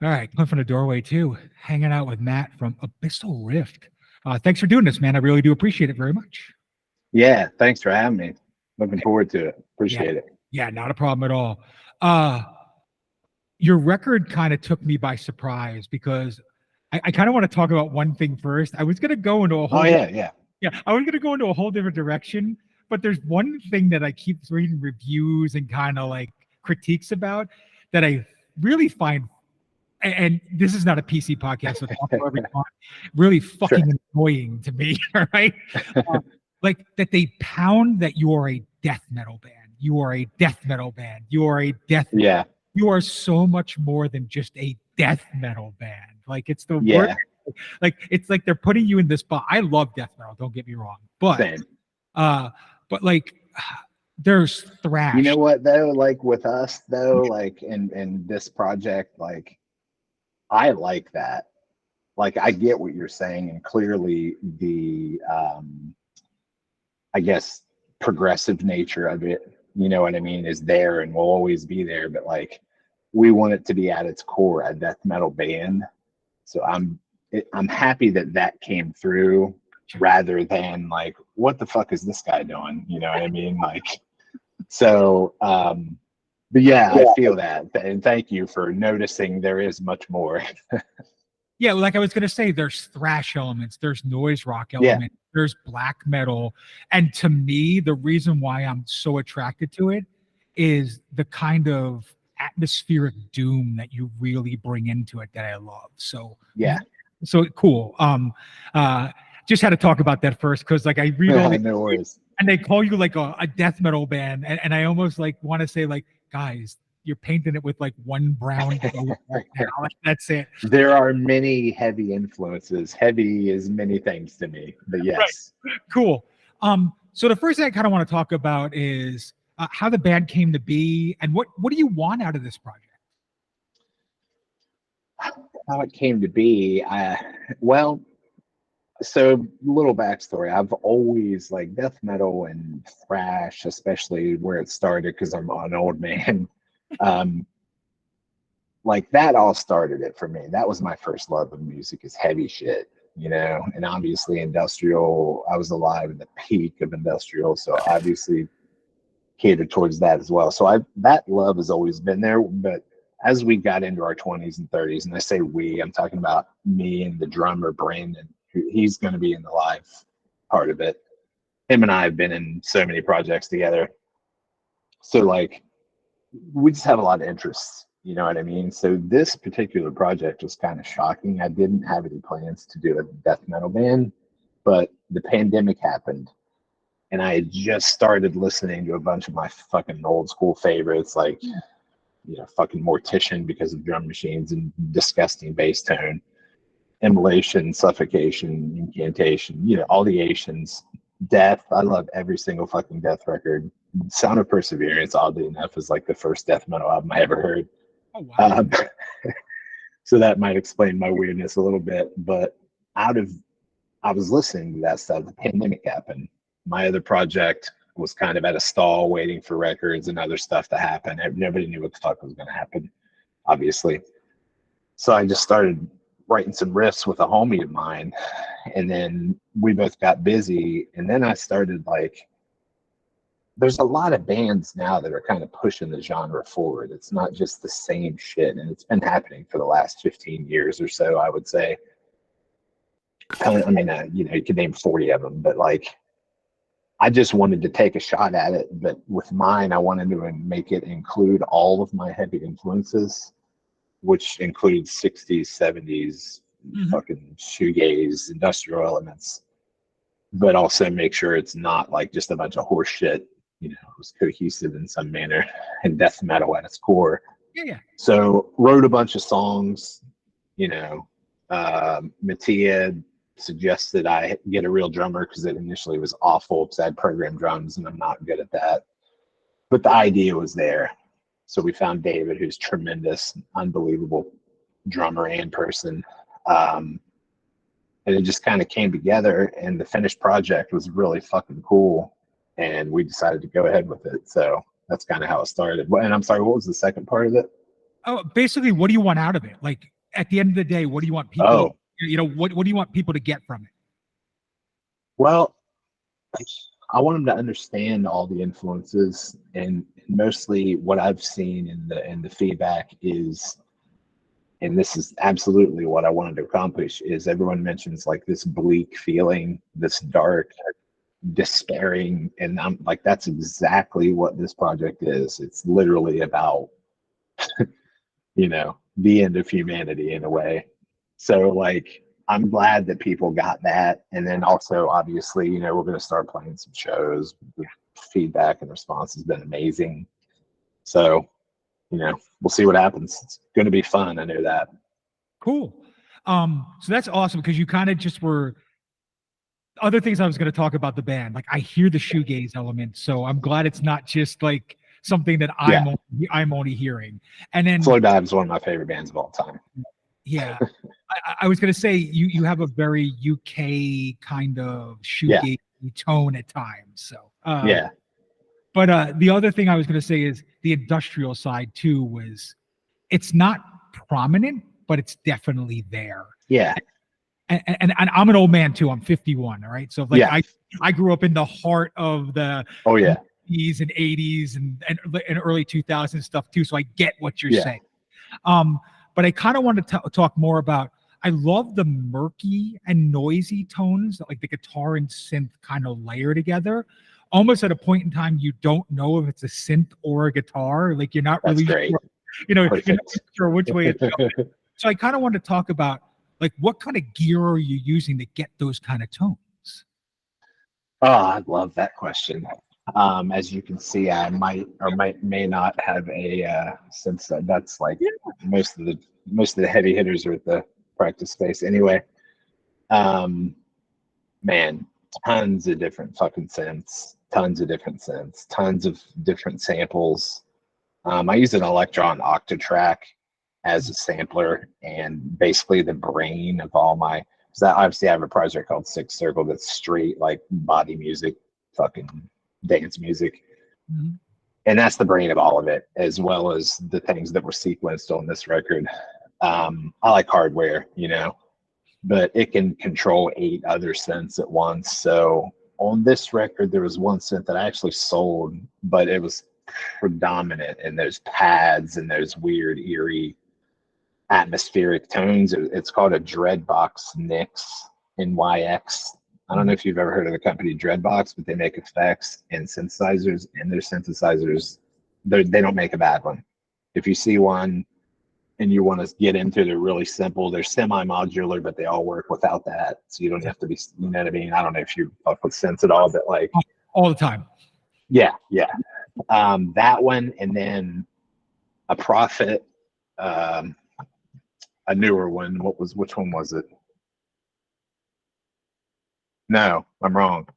All right, Cliff in the doorway too, hanging out with Matt from Abyssal Rift. Thanks for doing this, man. I really do appreciate it very much. Yeah, thanks for having me. Looking forward to it. Yeah, Appreciate it. yeah, not a problem at all. Uh, your record kind of took me by surprise because I kind of want to talk about one thing first. I was going to go into a Oh whole yeah. yeah, I was going to go into a whole different direction, but there's one thing that I keep reading reviews and kind of like critiques about that I really find, and this is not a PC podcast, so talk whatever you want, really Sure. fucking annoying to me, all right? Uh, like that they pound that you are a death metal band. You are a death metal band. You are a death metal. Yeah. You are so much more than just a death metal band. Like it's the Yeah. word. Like it's like they're putting you in this spot. I love death metal. Don't get me wrong, but Same. like there's thrash. You know what though? Like with us though, like in this project, like I like that. Like I get what you're saying, and clearly the I guess progressive nature of it, you know what I mean, is there and will always be there. But like we want it to be at its core a death metal band. So I'm happy that that came through rather than like what the fuck is this guy doing? You know what I mean? Like so but yeah, I feel that. And thank you for noticing there is much more. Yeah, like I was gonna say, there's thrash elements, there's noise rock elements, there's black metal, and to me, the reason why I'm so attracted to it is the kind of atmospheric doom that you really bring into it that I love. So Yeah. so cool. Just had to talk about that first because like I read all the No worries. and they call you like a death metal band, and I almost like want to say like, guys, you're painting it with like one brown color right now. Like, that's it. There are many heavy influences. Heavy is many things to me, but yes. Right. Cool. So the first thing I kind of want to talk about is how the band came to be, and what do you want out of this project? How it came to be, well, so little backstory. I've always like death metal and thrash, especially where it started because I'm an old man. Like that all started it for me. That was my first love of music, is heavy shit, you know. And obviously industrial, I was alive at the peak of industrial, so obviously catered towards that as well. So that love has always been there. But as we got into our 20s and 30s, and I say we, I'm talking about me and the drummer Brandon. He's going to be in the live part of it. Him and I have been in so many projects together. So like we just have a lot of interests, you know what I mean? So this particular project was kind of shocking. I didn't have any plans to do a death metal band, but the pandemic happened and I had just started listening to a bunch of my fucking old school favorites, like, you know, fucking Mortician because of drum machines and disgusting bass tone, Immolation, Suffocation, Incantation, you know, all the Asians, Death. I love every single fucking Death record. Sound of Perseverance, oddly enough, is like the first death metal album I ever heard. Oh, wow. So that might explain my weirdness a little bit. But I was listening to that stuff. The pandemic happened. My other project was kind of at a stall waiting for records and other stuff to happen. Nobody knew what the fuck was going to happen, obviously. So I just started writing some riffs with a homie of mine. And then we both got busy. And then I started like, there's a lot of bands now that are kind of pushing the genre forward. It's not just the same shit. And it's been happening for the last 15 years or so, I would say. I mean, you know, you could name 40 of them, but like, I just wanted to take a shot at it. But with mine, I wanted to make it include all of my heavy influences, which includes 60s, 70s, fucking shoegaze, industrial elements, but also make sure it's not like just a bunch of horse shit. You know, it was cohesive in some manner and death metal at its core. Yeah. So wrote a bunch of songs, you know, Mattia suggested I get a real drummer because it initially was awful because I had programmed drums and I'm not good at that. But the idea was there. So we found David, who's tremendous, unbelievable drummer and person. And it just kind of came together, and the finished project was really fucking cool. And we decided to go ahead with it. So that's kind of how it started. And I'm sorry, what was the second part of it? Oh, basically, what do you want out of it? Like, at the end of the day, what do you want people? Oh, What do you want people to get from it? well, I want them to understand all the influences, and mostly what I've seen in the feedback is, and this is absolutely what I wanted to accomplish, is everyone mentions like this bleak feeling, this dark, despairing, and I'm like, that's exactly what this project is. It's literally about, the end of humanity in a way. So like, I'm glad that people got that. And then also, obviously, we're going to start playing some shows. The feedback and response has been amazing. So, we'll see what happens. It's going to be fun. I know that. Cool. So that's awesome, because you kind of just were other things I was going to talk about the band. Like, I hear the shoegaze element, so I'm glad it's not just like something that I'm only hearing. And then Slow Dive is one of my favorite bands of all time. Yeah, I was going to say you have a very UK kind of shoegaze tone at times. So yeah. But the other thing I was going to say is the industrial side too was, it's not prominent, but it's definitely there. Yeah. And I'm an old man too. I'm 51. All right. So like I grew up in the heart of the 90s and 80s and early 2000s stuff too. So I get what you're saying. But I kind of want to talk more about, I love the murky and noisy tones that like the guitar and synth kind of layer together. Almost at a point in time, you don't know if it's a synth or a guitar. Like, you're not really sure, you're not sure which way it's going. So I kind of want to talk about, like, what kind of gear are you using to get those kind of tones? Oh, I love that question. As you can see, I may not have a since that's like most of the heavy hitters are at the practice space anyway. Man, tons of different fucking synths, tons of different samples. I use an Electron Octatrack as a sampler, and basically the brain of all my. So obviously I have a project called Six Circle that's straight like body music, fucking dance music. Mm-hmm. And that's the brain of all of it, as well as the things that were sequenced on this record. I like hardware, but it can control 8 other synths at once. So on this record, there was one synth that I actually sold, but it was predominant in those pads and those weird, eerie, atmospheric tones. It's called a Dreadbox Nyx, NYX. I don't know if you've ever heard of the company Dreadbox, but they make effects and synthesizers, and their synthesizers, they don't make a bad one. If you see one and you want to get into, they're really simple. They're semi-modular, but they all work without that. So you don't have to be, you know what I mean? I don't know if you fuck with synths at all, but like all the time. Yeah. That one, and then a Prophet, a newer one. Which one was it? No, I'm wrong.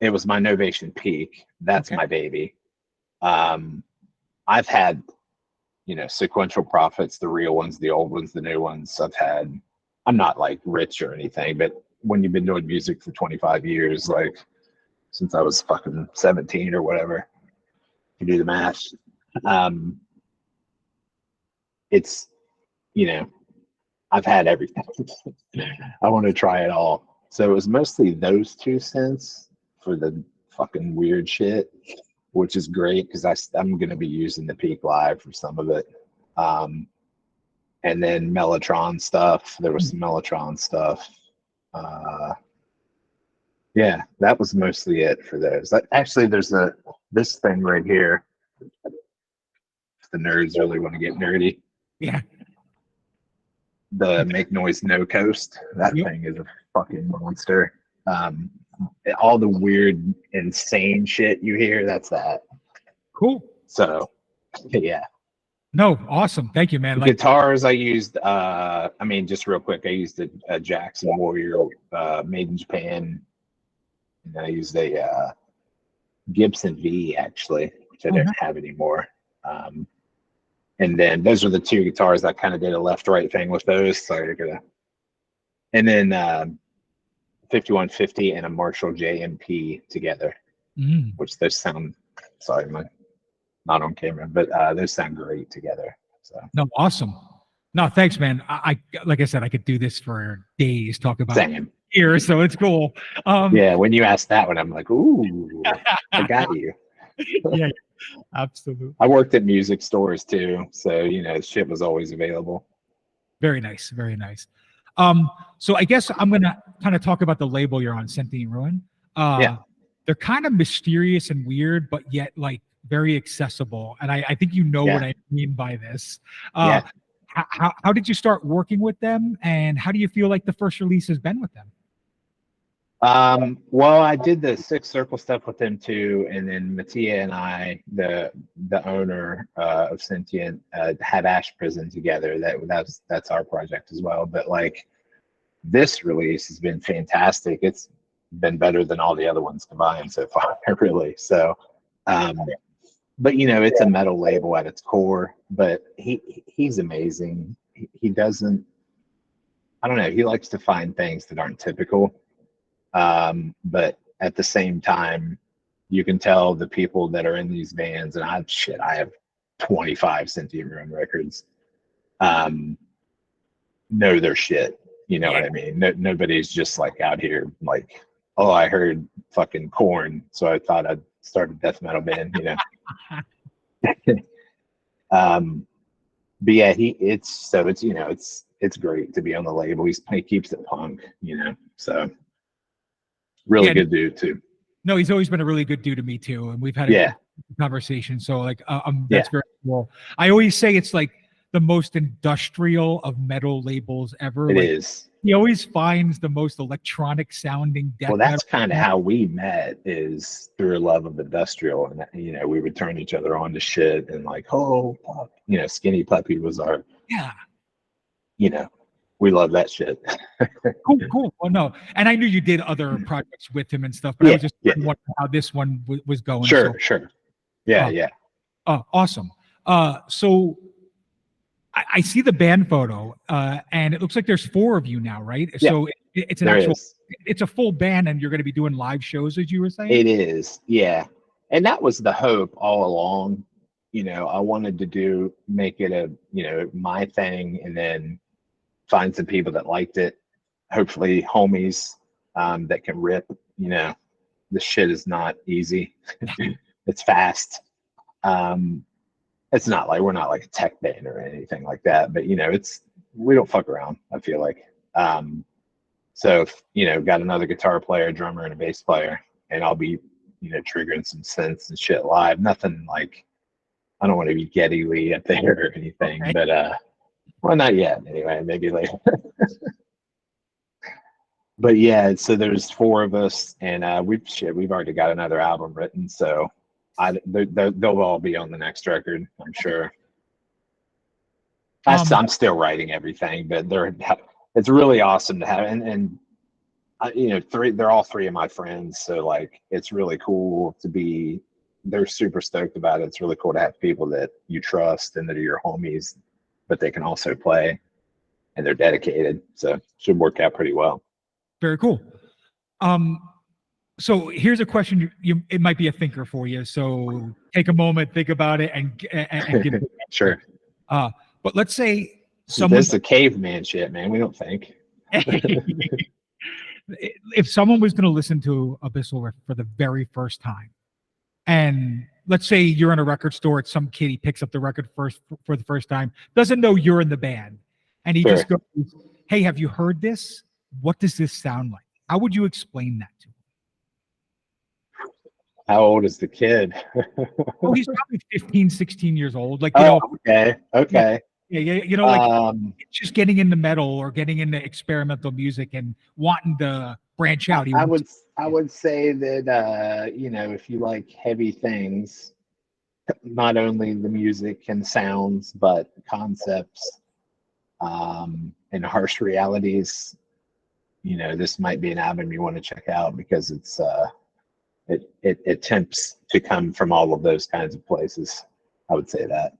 It was my Novation Peak. That's my baby. I've had, sequential Prophets, the real ones, the old ones, the new ones. I'm not like rich or anything, but when you've been doing music for 25 years, like since I was fucking 17 or whatever, you do the math. It's, I've had everything. I want to try it all. So it was mostly those 2 cents for the fucking weird shit, which is great because I'm going to be using the Peak Live for some of it. And then Mellotron stuff. There was some Mellotron stuff. Yeah, that was mostly it for those. Actually, there's this thing right here. If the nerds really want to get nerdy. Yeah. The Make Noise No Coast. That thing is a fucking monster. All the weird, insane shit you hear, that's that. Cool. So, yeah. No, awesome. Thank you, man. Guitars, I used, just real quick, I used a Jackson Warrior made in Japan. And I used a Gibson V, actually, which I don't have anymore. And then those are the 2 guitars that kind of did a left-right thing with those. So and then 5150 and a Marshall JMP together, which those sound, sorry, not on camera, but those sound great together. So no, awesome. No, thanks, man. I like I said, I could do this for days, talk about Same. here, so it's cool. Yeah, when you asked that one, I'm like, ooh, I got you. Yeah, absolutely. I worked at music stores too, so shit was always available. Very nice, very nice. So I guess I'm gonna kind of talk about the label you're on, Sentient Ruin. Yeah. They're kind of mysterious and weird, but yet like very accessible. And I think what I mean by this. Yeah. How did you start working with them, and how do you feel like the first release has been with them? Well, I did the Six Circle stuff with them too, and then Mattia and I, the owner of Sentient, had Ash Prison together. That's our project as well. But like this release has been fantastic. It's been better than all the other ones combined so far, really. So, but it's a metal label at its core. But he's amazing. He doesn't. I don't know. He likes to find things that aren't typical. But at the same time, you can tell the people that are in these bands, and I have 25 Sentient Ruin records, know their shit. You know what I mean? Nobody's just like out here like, oh, I heard fucking Korn, so I thought I'd start a death metal band, But yeah, it's great to be on the label. He keeps it punk, so. Really good dude too. No, he's always been a really good dude to me too, and we've had a conversation. So like, that's very cool. I always say it's like the most industrial of metal labels ever. It is. He always finds the most electronic sounding death metal. Well, that's kind of how we met, is through a love of industrial, and we would turn each other on to shit, and like, oh, Skinny Puppy was our, we love that shit. Cool. Well, no, and I knew you did other projects with him and stuff, but I was just wondering how this one was going. Sure. Yeah. Awesome. So I see the band photo, and it looks like there's 4 of you now, right? Yeah, so it's it's a full band, and you're going to be doing live shows, as you were saying. It is, yeah, and that was the hope all along. I wanted to make it a my thing, and then find some people that liked it, hopefully homies that can rip. The shit is not easy. It's fast. It's not like we're not like a tech band or anything like that, but we don't fuck around, I feel like. So got another guitar player, drummer, and a bass player, and I'll be triggering some synths and shit live. Nothing like, I don't want to be Geddy Lee up there or anything, but well, not yet anyway, maybe later. But yeah, so there's 4 of us, and we've already got another album written, so they'll all be on the next record, I'm sure. I'm still writing everything, but it's really awesome to have, and they're all 3 of my friends, so like it's really cool to be. They're super stoked about it. It's really cool to have people that you trust and that are your homies, but they can also play, and they're dedicated, so it should work out pretty well. Very cool. So here's a question. It might be a thinker for you. So take a moment, think about it, and give it. Sure. But let's say this is a caveman shit, man. We don't think. If someone was going to listen to Abyssal Rift for the very first time, and let's say you're in a record store, it's some kid, he picks up the record for the first time, doesn't know you're in the band, and he just goes, "Hey, have you heard this? What does this sound like?" How would you explain that to him? How old is the kid? Well, he's probably 15, 16 years old. Like, okay. Yeah, like just getting into metal or getting into experimental music and wanting to branch out. I would say that if you like heavy things, not only the music and sounds, but concepts and harsh realities, this might be an album you want to check out, because it's it attempts to come from all of those kinds of places. I would say that.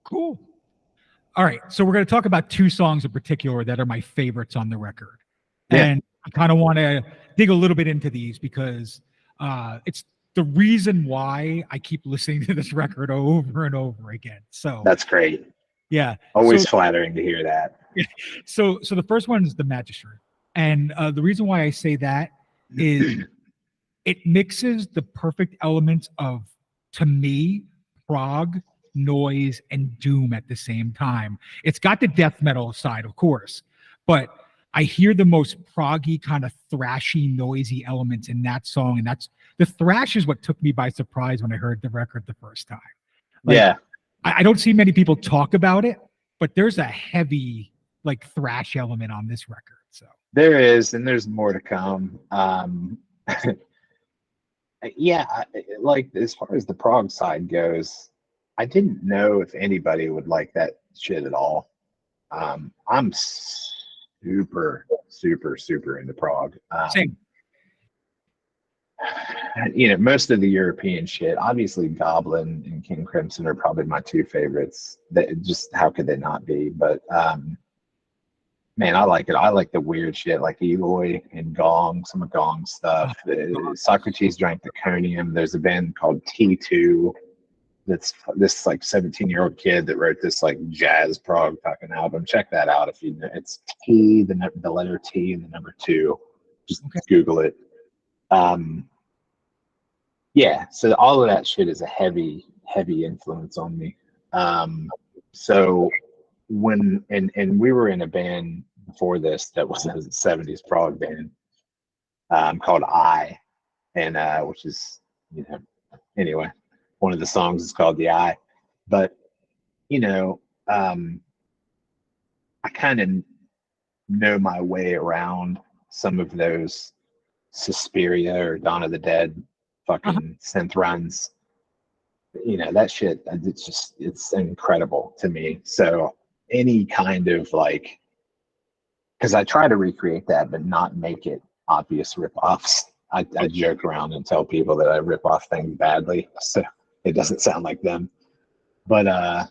Cool. All right, so we're going to talk about 2 songs in particular that are my favorites on the record. And I kind of want to dig a little bit into these, because it's the reason why I keep listening to this record over and over again. So that's great. Yeah. Always flattering to hear that. So the first one is the Magistrate, and the reason why I say that is it mixes the perfect elements of, to me, prog, noise, and doom at the same time. It's got the death metal side, of course, but I hear the most proggy, kind of thrashy, noisy elements in that song, and that's the thrash is what took me by surprise when I heard the record the first time. Like, yeah, I don't see many people talk about it, but there's a heavy like thrash element on this record. So there is, and there's more to come. Yeah, like as far as the prog side goes, I didn't know if anybody would like that shit at all. I'm super, super, super into prog. same. Most of the European shit, obviously Goblin and King Crimson are probably my two favorites. That just how could they not be? But man, I like it. I like the weird shit like Eloy and Gong, some of Gong stuff. Socrates drank the conium. There's a band called T2 that's this like 17-year-old kid that wrote this like jazz prog fucking album. Check that out if you know. It's T, the letter T and the number 2. Just Google it. Yeah, so all of that shit is a heavy influence on me. So when and we were in a band before this that was a 70s prog band called and which is anyway, one of the songs is called The Eye. But I kind of know my way around some of those Suspiria or Dawn of the Dead fucking synth runs. That shit, it's incredible to me. So any kind of like, because I try to recreate that but not make it obvious rip-offs. I joke around and tell people that I rip off things badly so it doesn't sound like them. But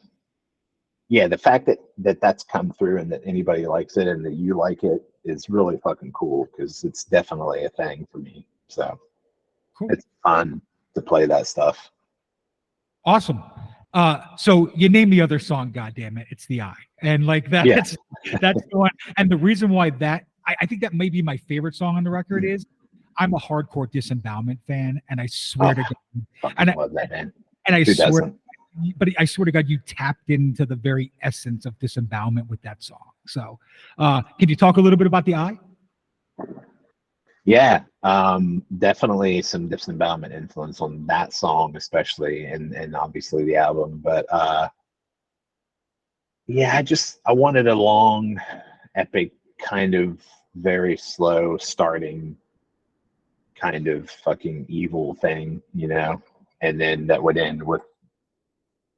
yeah, the fact that that's come through and that anybody likes it and that you like it is really fucking cool, because it's definitely a thing for me. So cool. It's fun to play that stuff. Awesome. So you name the other song, goddamn it, it's The Eye. And like that, that's the one. And the reason why that I think that may be my favorite song on the record is I'm a hardcore Disembowelment fan, and I swear to God, I love that band. And I swear, but I swear to God, you tapped into the very essence of Disembowelment with that song. So, can you talk a little bit about The Eye? Yeah, definitely some Disembowelment influence on that song, especially, and obviously the album. But yeah, I wanted a long, epic, kind of very slow starting, kind of fucking evil thing, and then that would end with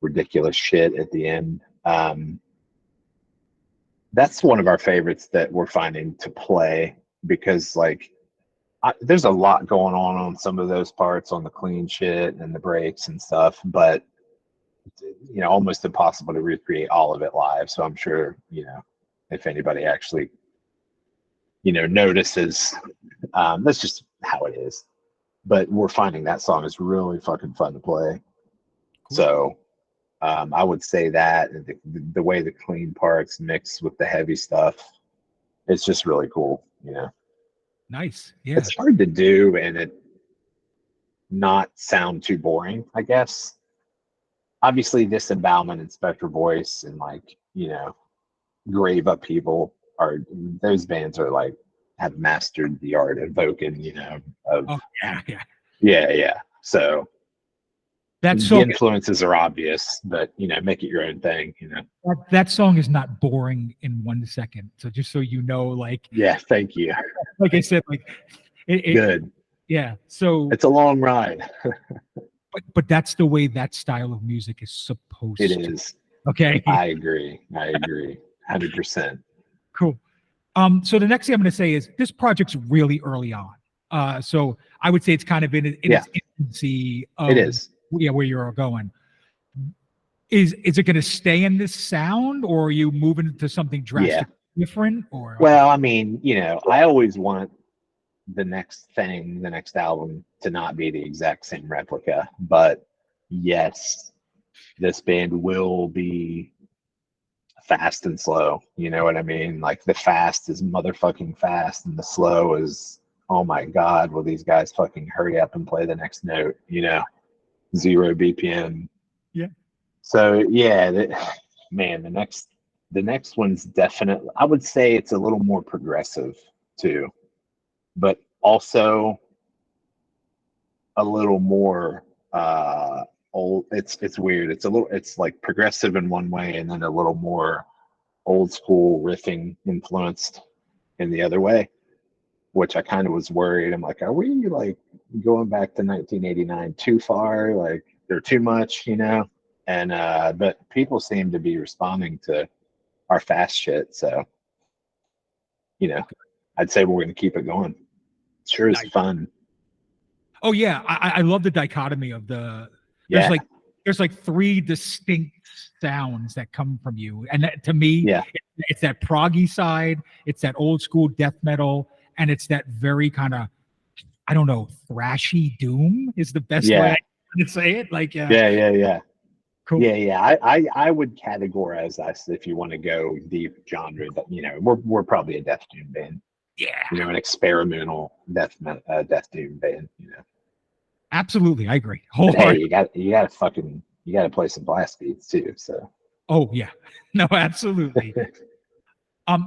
ridiculous shit at the end. That's one of our favorites that we're finding to play, because like there's a lot going on some of those parts on the clean shit and the breaks and stuff, but almost impossible to recreate all of it live. So I'm sure if anybody actually notices, that's just how it is. But we're finding that song is really fucking fun to play. Cool. So I would say that the way the clean parts mix with the heavy stuff, it's just really cool. Nice. Yeah. It's hard to do and it not sound too boring, I guess. Obviously, Disembowelment and Spectral Voice and like, Grave Upheaval those bands are like have mastered the art of vocal, yeah. So that the influences are obvious, but make it your own thing. That song is not boring in 1 second. So just so you know, like, yeah, thank you. Like I said, like good. Yeah. So it's a long ride. but that's the way that style of music is supposed to. It is. Okay. I agree. 100%. Cool. So the next thing I'm going to say is this project's really early on. So I would say it's kind of in its infancy. It is. Yeah, where you're going. Is it going to stay in this sound, or are you moving to something drastically different? Or well, I mean, I always want the next album to not be the exact same replica. But yes, this band will be fast and slow. You know what I mean? Like the fast is motherfucking fast, and the slow is, oh my god, will these guys fucking hurry up and play the next note? You know, 0 BPM. Yeah. So yeah, man, the next one's definitely. I would say it's a little more progressive too, but also a little more old. It's weird. It's like progressive in one way, and then a little more old school riffing influenced in the other way, which I kind of was worried. I'm like, are we like going back to 1989 too far? Like they're too much, you know? And but people seem to be responding to our fast shit, so you know, I'd say we're gonna keep it going. Sure is fun. Oh yeah, I love the dichotomy of the. Yeah. There's like three distinct sounds that come from you, and that, to me, Yeah. it's that proggy side, it's that old school death metal, and it's that very kind of, I don't know, thrashy doom is the best way I can say it. Like yeah. Cool. Yeah. I would categorize us, if you want to go deep genre, but you know, we're probably a death doom band. Yeah. You know, an experimental death doom band. You know. Absolutely, I agree. But hey, you got to play some blast beats too. So. Oh yeah, no, absolutely.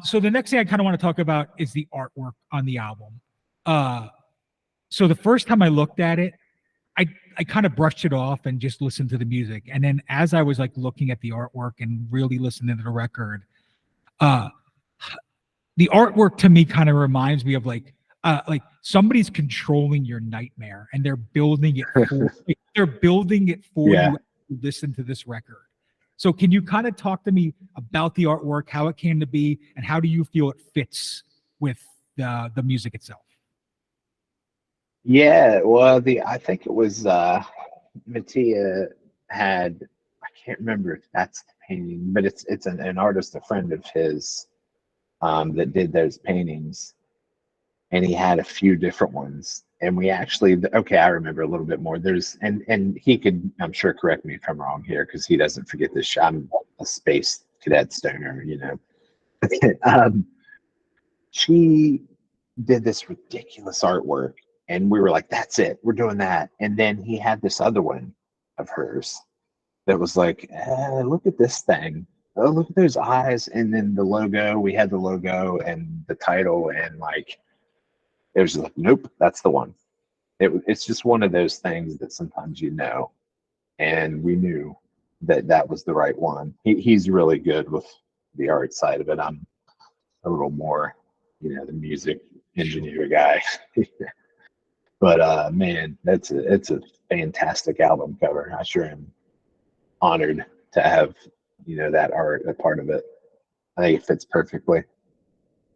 So the next thing I kind of want to talk about is the artwork on the album. So the first time I looked at it, I kind of brushed it off and just listened to the music. And then as I was like looking at the artwork and really listening to the record, the artwork to me kind of reminds me of like somebody's controlling your nightmare and they're building it for you to listen to this record. So can you kind of talk to me about the artwork, how it came to be, and how do you feel it fits with the music itself? Yeah, well, I think it was Mattia had, I can't remember if that's the painting, but it's an artist, a friend of his, that did those paintings, and he had a few different ones, and we actually, okay, I remember a little bit more. There's and he could, I'm sure, correct me if I'm wrong here, because he doesn't forget this. I'm a space cadet stoner, you know. She did this ridiculous artwork, and we were like, that's it, we're doing that. And then he had this other one of hers that was like, look at this thing, oh, look at those eyes. And then the logo, we had the logo and the title, and like it was like, nope, that's the one. It's just one of those things that sometimes, you know, and we knew that was the right one. He's really good with the art side of it. I'm a little more, you know, the music engineer guy. But man, it's a fantastic album cover. I sure am honored to have, you know, that art a part of it. I think it fits perfectly.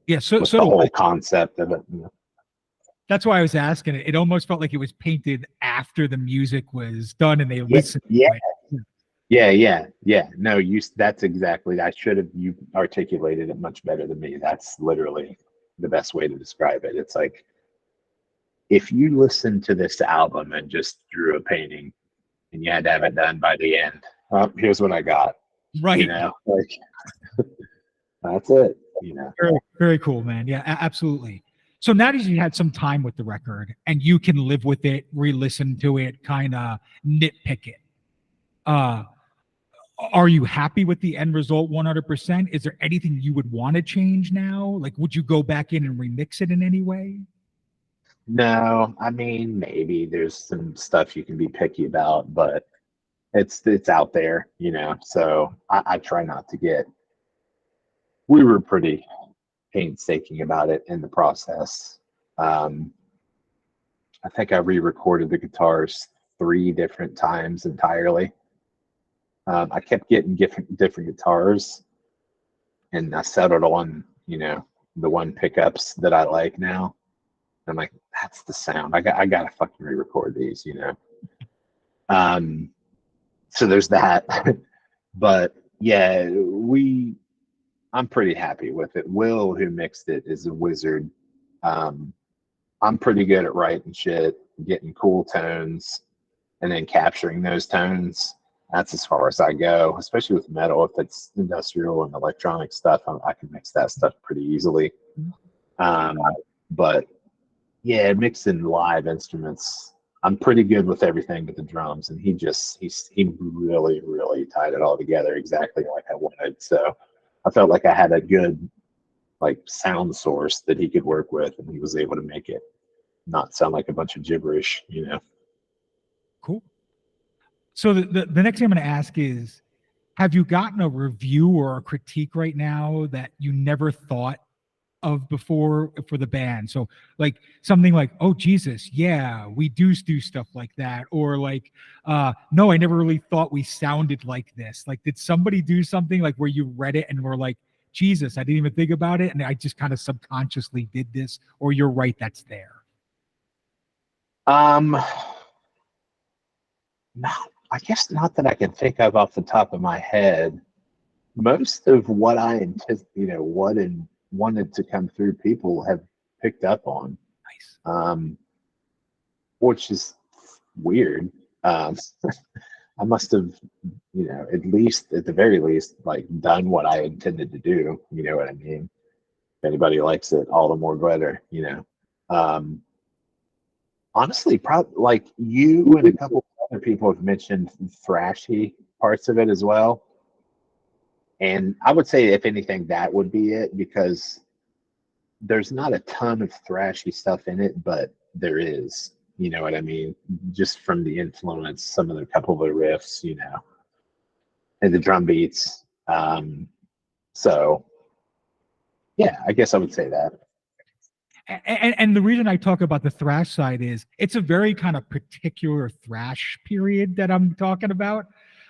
Yeah, so the whole concept of it. You know? That's why I was asking it. It almost felt like it was painted after the music was done and they listened. Yeah. No, that's exactly. You articulated it much better than me. That's literally the best way to describe it. It's like, if you listen to this album and just drew a painting and you had to have it done by the end, here's what I got. Right. You know, like that's it. You know. Very, very cool, man. Yeah, absolutely. So now that you had some time with the record and you can live with it, re-listen to it, kind of nitpick it. Are you happy with the end result 100%? Is there anything you would want to change now? Like, would you go back in and remix it in any way? No, I mean, maybe there's some stuff you can be picky about, but it's out there, you know. So I try not to get. We were pretty painstaking about it in the process. I think I re-recorded the guitars 3 different times entirely. I kept getting different guitars, and I settled on, you know, the one pickups that I like now. I'm like, that's the sound. I gotta fucking re-record these, you know. So there's that. But yeah, I'm pretty happy with it. Will, who mixed it, is a wizard. I'm pretty good at writing shit, getting cool tones, and then capturing those tones. That's as far as I go, especially with metal. If it's industrial and electronic stuff, I can mix that stuff pretty easily. But yeah, mixing live instruments, I'm pretty good with everything but the drums, and he really, really tied it all together exactly like I wanted. So I felt like I had a good like sound source that he could work with, and he was able to make it not sound like a bunch of gibberish, you know. Cool. So the next thing I'm going to ask is, have you gotten a review or a critique right now that you never thought of before for the band? So like something like, oh Jesus, yeah, we do stuff like that, or like, no, I never really thought we sounded like this. Like, did somebody do something like where you read it and were like, Jesus, I didn't even think about it, and I just kind of subconsciously did this, or you're right, that's there? Not, I guess not that I can think of off the top of my head. Most of what I wanted to come through, people have picked up on. Nice. Which is weird. I must have, at the very least, like done what I intended to do. You know what I mean? If anybody likes it, all the more better. Honestly, probably like you and a couple other people have mentioned thrashy parts of it as well. And I would say, if anything, that would be it, because there's not a ton of thrashy stuff in it, but there is. You know what I mean? Just from the influence, some of the couple of the riffs, and the drum beats. So, yeah, I guess I would say that. And the reason I talk about the thrash side is it's a very kind of particular thrash period that I'm talking about.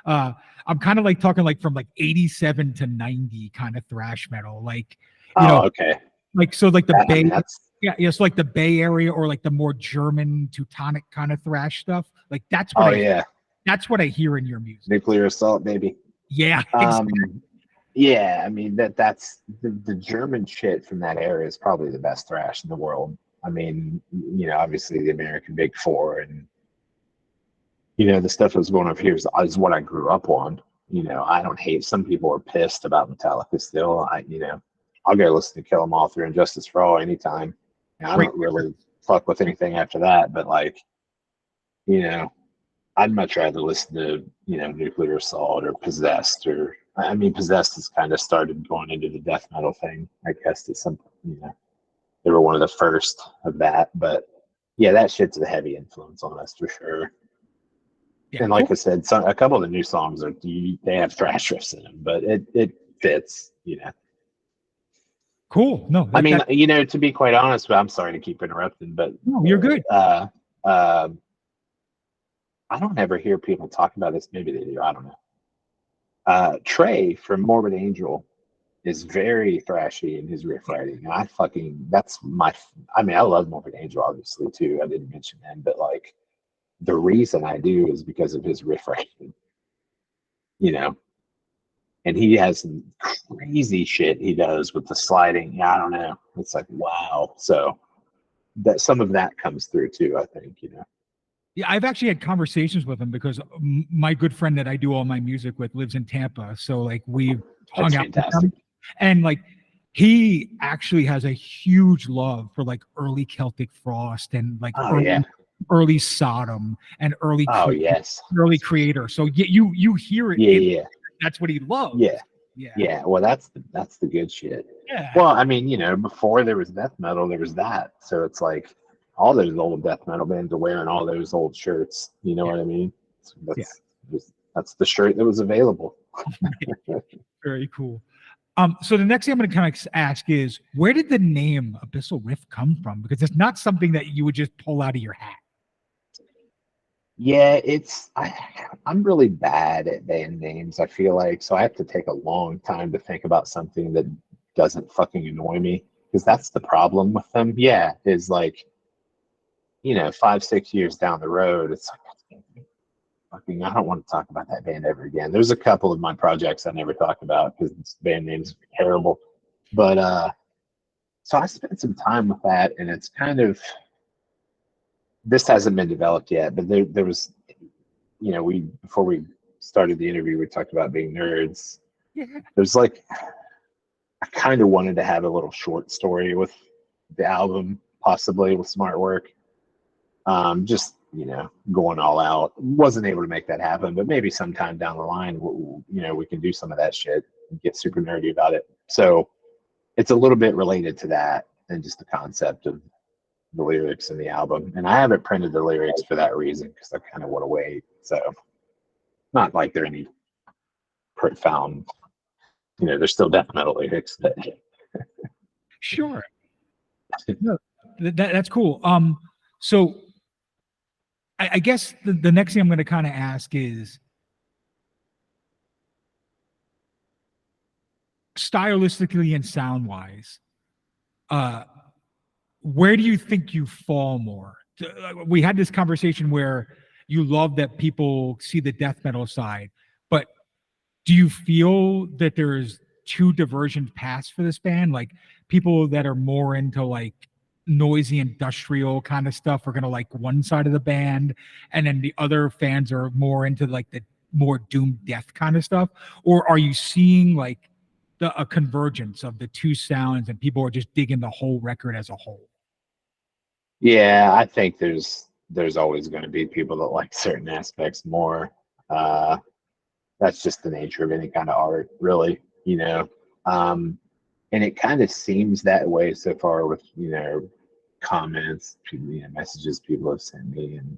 I'm kind of like talking like from like 87 to 90 kind of thrash metal. Like, okay. Like, so like the That, Bay, I mean, that's so like the Bay Area, or like the more German Teutonic kind of thrash stuff. Like that's what that's what I hear in your music. Nuclear Assault, baby. Yeah. Exactly. Yeah, I mean that's the German shit from that era is probably the best thrash in the world. I mean, obviously the American Big Four and the stuff that's going up here is what I grew up on. I don't hate. Some people are pissed about Metallica still. I'll go listen to Kill 'Em All through Injustice for All anytime. I don't really fuck with anything after that, but like, I'd much rather listen to Nuclear Assault or Possessed, or I mean Possessed has kind of started going into the death metal thing. I guess at some they were one of the first of that, but yeah, that shit's a heavy influence on us for sure. Yeah, and like I said, a couple of the new songs they have thrash riffs in them, but it fits. Cool. No, I mean, to be quite honest, I'm sorry to keep interrupting, but no, you're good. I don't ever hear people talk about this. Maybe they do. I don't know. Trey from Morbid Angel is very thrashy in his riff writing. And I love Morbid Angel, obviously, too. I didn't mention him, but like the reason I do is because of his riff writing, and he has some crazy shit he does with the sliding. Yeah, I don't know. It's like, wow. So that some of that comes through too, I think, Yeah, I've actually had conversations with him because my good friend that I do all my music with lives in Tampa. So like we've hung out with him, and like he actually has a huge love for like early Celtic Frost and like early Sodom and early early Creator. So you hear it. Yeah. That's what he loves. Yeah. Well, that's the good shit. Yeah. Well, I mean, before there was death metal, there was that. So it's like all those old death metal bands are wearing all those old shirts. You know what I mean? That's the shirt that was available. Very cool. So the next thing I'm going to kind of ask is, where did the name Abyssal Rift come from? Because it's not something that you would just pull out of your hat. Yeah, I'm really bad at band names, I feel like. So I have to take a long time to think about something that doesn't fucking annoy me, because that's the problem with them. Yeah, is like, 5-6 years down the road, it's like, fucking, I don't want to talk about that band ever again. There's a couple of my projects I never talk about because the band names are terrible. But so I spent some time with that, and it's kind of, this hasn't been developed yet, but there was, before we started the interview, we talked about being nerds. Yeah. There's like, I kind of wanted to have a little short story with the album, possibly with some artwork. Just, going all out. Wasn't able to make that happen, but maybe sometime down the line, we can do some of that shit and get super nerdy about it. So it's a little bit related to that and just the concept of the lyrics in the album. And I haven't printed the lyrics for that reason, because I kind of want to wait. So not like they're any profound, there's still death metal lyrics, but sure. No, that's cool. So I guess the next thing I'm going to kind of ask is, stylistically and sound wise, where do you think you fall more? We had this conversation where you love that people see the death metal side, but do you feel that there's two divergent paths for this band? Like, people that are more into like noisy industrial kind of stuff are gonna like one side of the band, and then the other fans are more into like the more doom death kind of stuff? Or are you seeing like a convergence of the two sounds and people are just digging the whole record as a whole? Yeah, I think there's always going to be people that like certain aspects more. That's just the nature of any kind of art, really, and it kind of seems that way so far with comments, messages people have sent me, and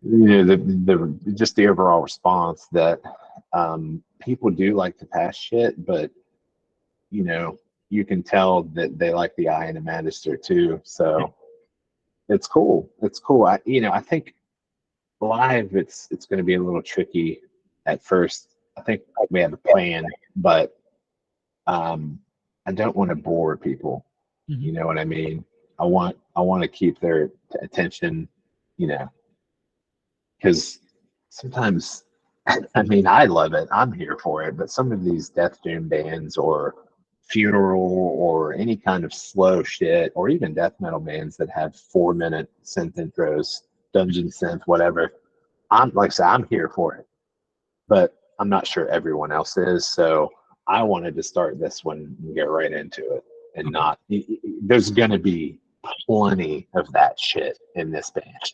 the just the overall response that people do like the past shit, but you can tell that they like the Eye and the Magister too. So it's cool. I think live it's going to be a little tricky at first. I think we have a plan, but I don't want to bore people. Mm-hmm. You know what I mean? I want to keep their attention, because sometimes, I mean, I love it. I'm here for it. But some of these death doom bands or funeral or any kind of slow shit, or even death metal bands that have 4-minute synth intros, dungeon synth, whatever, I'm like I said, I'm here for it. But I'm not sure everyone else is. So I wanted to start this one and get right into it, and not. There's going to be plenty of that shit in this band.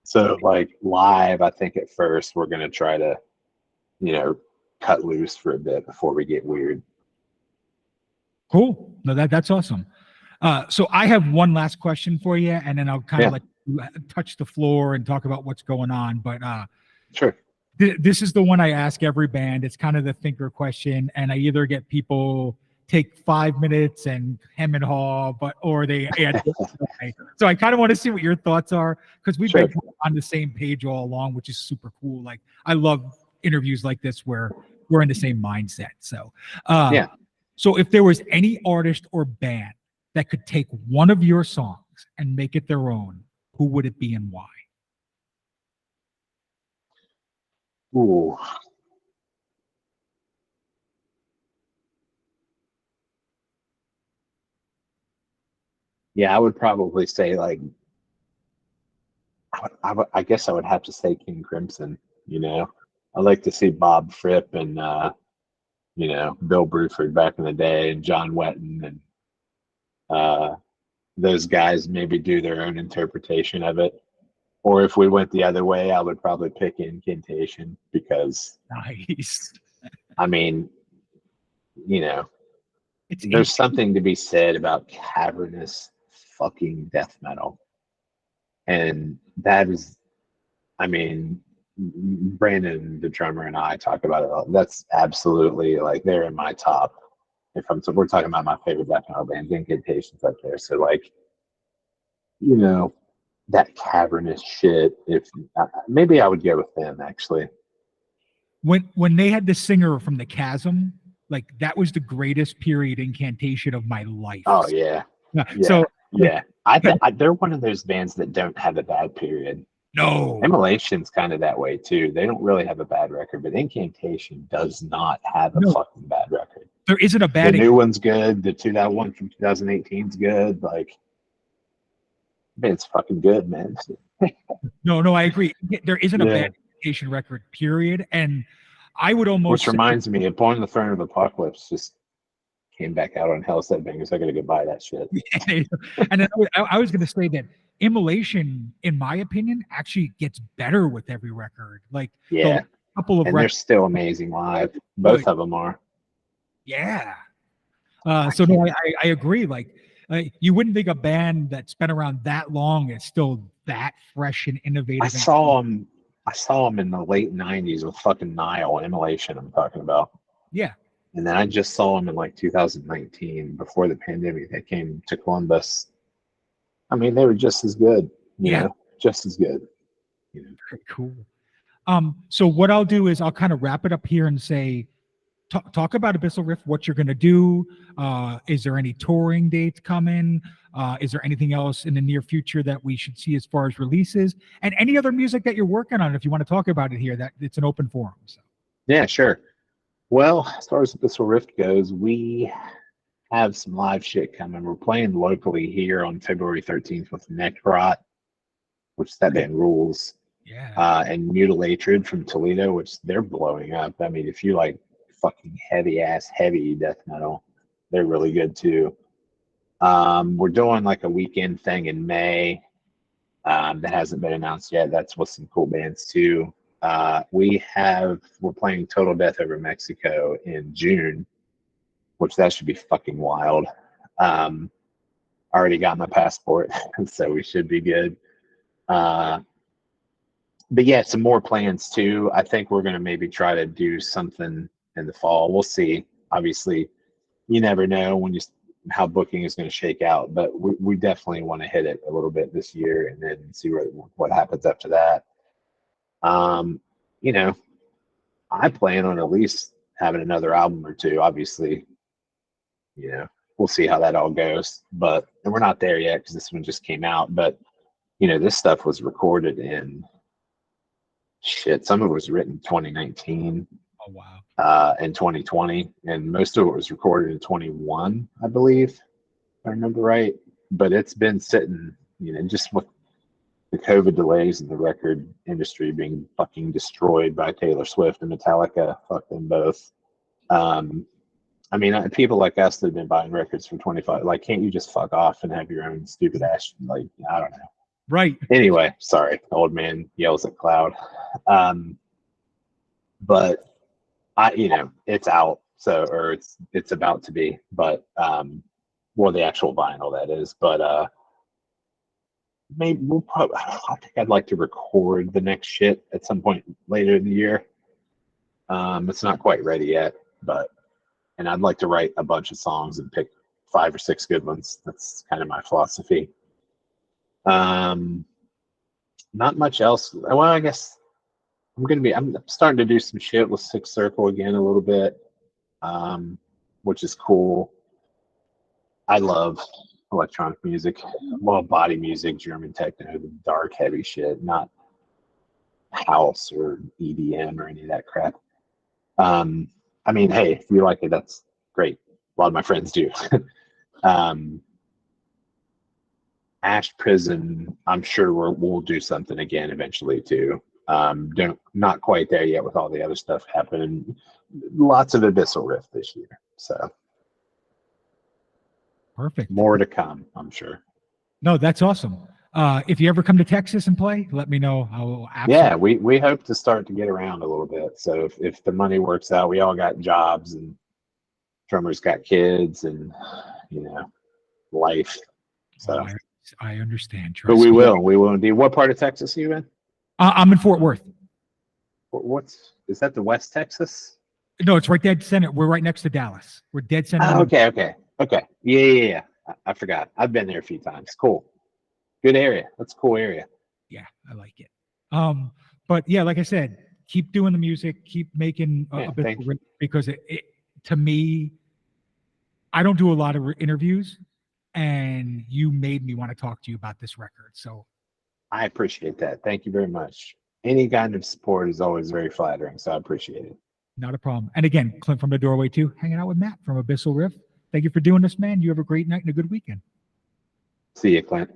So like live, I think at first we're going to try to, cut loose for a bit before we get weird. Cool. No, that's awesome. So I have one last question for you, and then I'll kind of let you touch the floor and talk about what's going on. But sure. This is the one I ask every band. It's kind of the thinker question, and I either get people take 5 minutes and hem and haw, or they add. So I kind of want to see what your thoughts are, because we've been on the same page all along, which is super cool. Like, I love interviews like this where we're in the same mindset. So, So if there was any artist or band that could take one of your songs and make it their own, who would it be and why? Ooh. Yeah, I would probably say like, I guess I would have to say King Crimson. I like to see Bob Fripp and Bill Bruford back in the day, and John Wetton, and those guys maybe do their own interpretation of it. Or if we went the other way, I would probably pick Incantation, because nice. I mean, there's something to be said about cavernous fucking death metal. And that is, I mean, Brandon, the drummer, and I talk about it. That's absolutely like, they're in my top. We're talking about my favorite death metal bands, Incantation's up there. So like, that cavernous shit. If maybe I would go with them actually. When they had the singer from the Chasm, like, that was the greatest period incantation of my life. Oh yeah. So yeah, they're one of those bands that don't have a bad period. No, Immolation's kind of that way too. They don't really have a bad record, but Incantation does not have a fucking bad record. There isn't a bad. The new one's good. The one from 2018 is good. Like, it's fucking good, man. No, I agree. There isn't a bad unification record, period. And I would almost Which reminds me, Upon the Throne of Apocalypse just came back out on Hell Set Bangers. I gotta go buy that shit. And then I was going to say that Immolation, in my opinion, actually gets better with every record. Like, yeah, the couple of and records, they're still amazing live. Both of them are. yeah. So no, I agree. Like, you wouldn't think a band that's been around that long is still that fresh and innovative. I saw them in the late '90s with fucking Nile and Immolation. I'm talking about. Yeah. And then I just saw them in like 2019 before the pandemic. They came to Columbus. I mean, they were just as good. You know, just as good. You know. Very cool. So what I'll do is I'll kind of wrap it up here and say, talk about Abyssal Rift, what you're going to do. Is there any touring dates coming? Is there anything else in the near future that we should see as far as releases, and any other music that you're working on? If you want to talk about it here, that it's an open forum. So. Yeah, sure. Well, as far as Abyssal Rift goes, we have some live shit coming. We're playing locally here on February 13th with Necrot, which that band rules. Yeah. And Mutilatred from Toledo, which they're blowing up. I mean, if you like fucking heavy death metal, they're really good too. We're doing like a weekend thing in May that hasn't been announced yet. That's with some cool bands too. We're playing Total Death Over Mexico in June, which that should be fucking wild. Already got my passport, so we should be good. But yeah, some more plans too. I think we're going to maybe try to do something in the fall. We'll see. Obviously, you never know how booking is going to shake out, but we definitely want to hit it a little bit this year and then see what happens after that. You know, I plan on at least having another album or two. Obviously, you know, we'll see how that all goes, and we're not there yet because this one just came out. But you know, this stuff was recorded in some of it was written 2019. Oh wow. And 2020, and most of it was recorded in 21, I believe, if I remember right. But it's been sitting, you know, just with the COVID delays and the record industry being fucking destroyed by Taylor Swift and Metallica. Fuck them both. I mean, people like us that have been buying records for 25, like, can't you just fuck off and have your own stupid ass? Like, I don't know. Right. Anyway, sorry, old man yells at cloud. But you know, it's out, or it's about to be, but well, the actual vinyl that is. But maybe I think I'd like to record the next shit at some point later in the year. It's not quite ready yet, and I'd like to write a bunch of songs and pick 5 or 6 good ones. That's kind of my philosophy. Not much else. Well, I guess I'm starting to do some shit with Six Circle again a little bit, which is cool. I love electronic music, well, body music, German techno, the dark, heavy shit, not house or EDM or any of that crap. I mean, hey, if you like it, that's great. A lot of my friends do. Ash Prison, I'm sure we'll do something again eventually too. Not quite there yet with all the other stuff happening. Lots of Abyssal Rift this year, so perfect. More to come, I'm sure. No, that's awesome. If you ever come to Texas and play, let me know. I will absolutely. Yeah, we hope to start to get around a little bit. So if the money works out, we all got jobs and drummers got kids and, you know, life. So I understand. But we will indeed. What part of Texas are you in? I'm in Fort Worth. Is that the West Texas? No, it's right dead center. We're right next to Dallas. We're dead center. Oh, okay. Yeah. I forgot. I've been there a few times. Cool. Good area. That's a cool area. Yeah, I like it. But yeah, like I said, keep doing the music, keep making a bit of, because it to me, I don't do a lot of interviews, and you made me want to talk to you about this record. So I appreciate that. Thank you very much. Any kind of support is always very flattering, so I appreciate it. Not a problem. And again, Clint from the Doorway too, hanging out with Matt from Abyssal Rift. Thank you for doing this, man. You have a great night and a good weekend. See you, Clint.